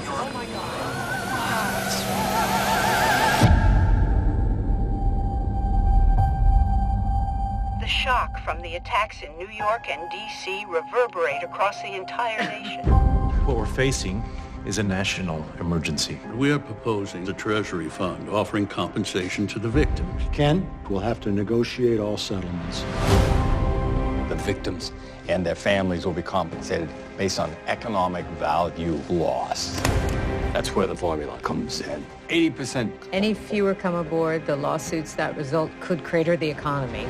Oh my God. The shock from the attacks in New York and D.C. reverberate across the entire nation. What we're facing is a national emergency. We are proposing the Treasury Fund offering compensation to the victims. Ken, we'll have to negotiate all settlements. The victims and their families will be compensated based on economic value lost. That's where the formula comes in. 80%. Any fewer come aboard, the lawsuits that result could crater the economy.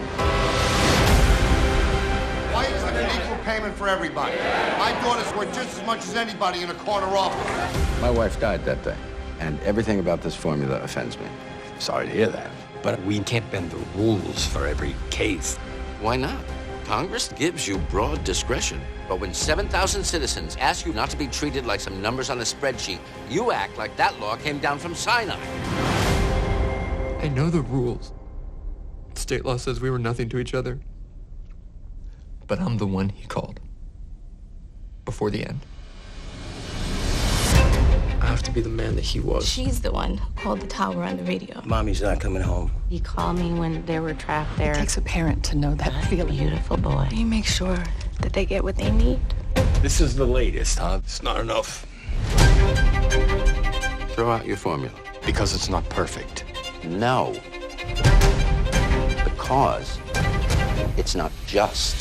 Why isn't an equal payment for everybody? My daughter's worth just as much as anybody in a corner office. My wife died that day, and everything about this formula offends me. Sorry to hear that. But we can't bend the rules for every case. Why not? Congress gives you broad discretion. But when 7,000 citizens ask you not to be treated like some numbers on a spreadsheet, you act like that law came down from Sinai. I know the rules. State law says we were nothing to each other. But I'm the one he called. Before the end. I have to be the man that he was. She's the one who called the tower on the radio. Mommy's not coming home. He called me when they were trapped there. It takes a parent to know that feeling. Beautiful boy. You make sure that they get what they need. This is the latest, huh? It's not enough. Throw out your formula. Because it's not perfect. No. Because it's not just.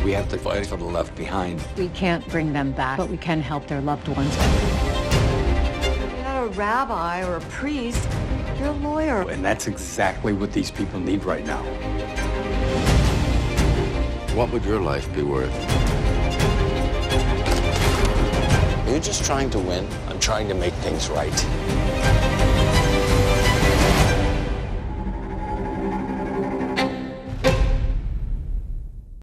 We have to fight for the left behind. We can't bring them back, but we can help their loved ones. You're not a rabbi or a priest. You're a lawyer. And that's exactly what these people need right now. What would your life be worth? Are you just trying to win? I'm trying to make things right.